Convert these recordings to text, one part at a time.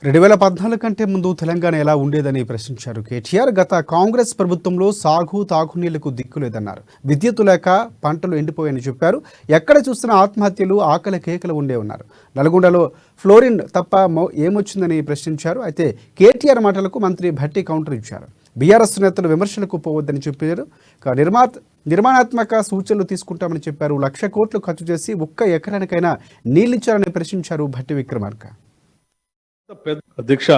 2014 కంటే ముందు తెలంగాణ ఎలా ఉండేదని ప్రశ్నించారు కేటీఆర్. గత కాంగ్రెస్ ప్రభుత్వంలో సాగు తాగునీళ్లకు దిక్కులేదన్నారు. విద్యుత్ లేక పంటలు ఎండిపోయాయని చెప్పారు. ఎక్కడ చూసినా ఆత్మహత్యలు, ఆకలి కేకలు ఉన్నారు. నల్గొండలో ఫ్లోరిన్ తప్ప ఏమొచ్చిందని ప్రశ్నించారు. అయితే కేటీఆర్ మాటలకు మంత్రి భట్టి కౌంటర్ ఇచ్చారు. బీఆర్ఎస్ నేతలు విమర్శలకు పోవద్దని చెప్పారు. నిర్మాణాత్మక సూచనలు తీసుకుంటామని చెప్పారు. 1,00,000 కోట్లు ఖర్చు చేసి ఒక్క ఎకరానికైనా నీళ్లిచ్చారని ప్రశ్నించారు భట్టి విక్రమార్క. అధ్యక్ష,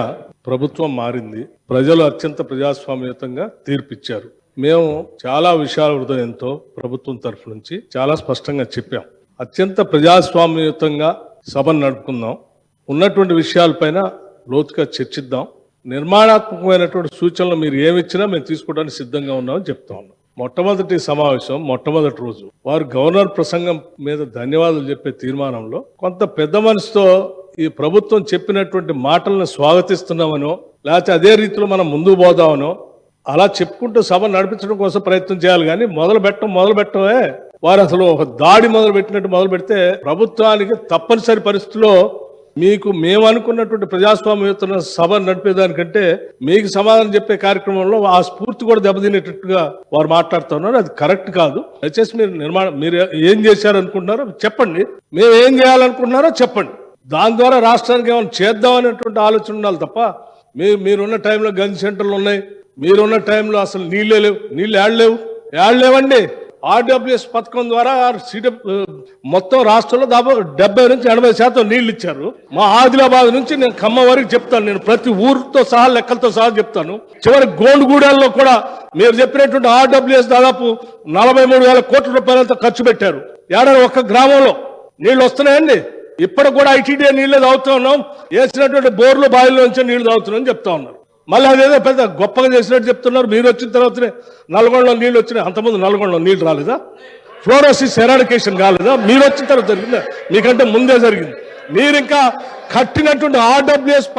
ప్రభుత్వం మారింది. ప్రజలు అత్యంత ప్రజాస్వామ్యతంగా తీర్పిచ్చారు. మేము చాలా విషయాల హృదయంతో ప్రభుత్వం తరఫు నుంచి చాలా స్పష్టంగా చెప్పాం. అత్యంత ప్రజాస్వామ్యయుతంగా సభను నడుపుకుందాం, ఉన్నటువంటి విషయాలపైన లోతుగా చర్చిద్దాం, నిర్మాణాత్మకమైనటువంటి సూచనలు మీరు ఏమిచ్చినా మేము తీసుకోవడానికి సిద్ధంగా ఉన్నామని చెప్తా ఉన్నాం. మొట్టమొదటి సమావేశం, మొట్టమొదటి రోజు వారు గవర్నర్ ప్రసంగం మీద ధన్యవాదాలు చెప్పే తీర్మానంలో కొంత పెద్ద మనసుతో ఈ ప్రభుత్వం చెప్పినటువంటి మాటలను స్వాగతిస్తున్నామనో, లేకపోతే అదే రీతిలో మనం ముందుకు పోదామనో అలా చెప్పుకుంటూ సభ నడిపించడం కోసం ప్రయత్నం చేయాలి. కానీ మొదలు పెట్టమే వారు అసలు ఒక దాడి మొదలు పెడితే ప్రభుత్వానికి తప్పనిసరి పరిస్థితిలో మీకు మేము అనుకున్నటువంటి ప్రజాస్వామ్యయుత సభ నడిపేదానికంటే మీకు సమాధానం చెప్పే కార్యక్రమంలో ఆ స్ఫూర్తి కూడా దెబ్బతినేటట్టుగా వారు మాట్లాడుతున్నారు. అది కరెక్ట్ కాదు. దయచేసి మీరు ఏం చేశారనుకుంటున్నారో చెప్పండి, మేము ఏం చేయాలనుకుంటున్నారో చెప్పండి. దాని ద్వారా రాష్ట్రానికి ఏమైనా చేద్దాం అనేటువంటి ఆలోచన ఉండాలి తప్ప మీరున్న టైంలో గన్ సెంటర్లు ఉన్నాయి, మీరున్న టైంలో అసలు నీళ్ళే లేవు. నీళ్ళు ఏడలేవండి. ఆర్డబ్ల్యూఎస్ పథకం ద్వారా మొత్తం రాష్ట్రంలో దాదాపు 70 నుంచి 80% నీళ్లు ఇచ్చారు. మా ఆదిలాబాద్ నుంచి నేను ఖమ్మం వరకు చెప్తాను. నేను ప్రతి ఊరితో సహా లెక్కలతో సహా చెప్తాను. చివరి గోండుగూడెల్లో కూడా మీరు చెప్పినటువంటి ఆర్డబ్ల్యూఎస్ దాదాపు 43,000 కోట్ల రూపాయలతో ఖర్చు పెట్టారు. ఏడాది ఒక్క గ్రామంలో నీళ్లు వస్తున్నాయండి. ఇప్పటికి కూడా ఐటీడీ నీళ్లు తాగుతూ ఉన్నాం. వేసినటువంటి బోర్లు బావిలో నుంచి నీళ్లు తాగుతున్నామని చెప్తా ఉన్నారు. మళ్ళీ అదేదో పెద్ద గొప్పగా చేసినట్టు చెప్తున్నారు. మీరు వచ్చిన తర్వాతనే నల్గొండలో నీళ్ళు వచ్చినాయి. అంతకుముందు నల్గొండలో నీళ్లు రాలేదా? ఫ్లోరోసిస్ ఎరాడికేషన్ కాలేదా? మీరు వచ్చిన తర్వాత జరిగిందా? మీకంటే ముందే జరిగింది. మీరు ఇంకా కట్టినటువంటి ఆర్డబ్ల్యూఎస్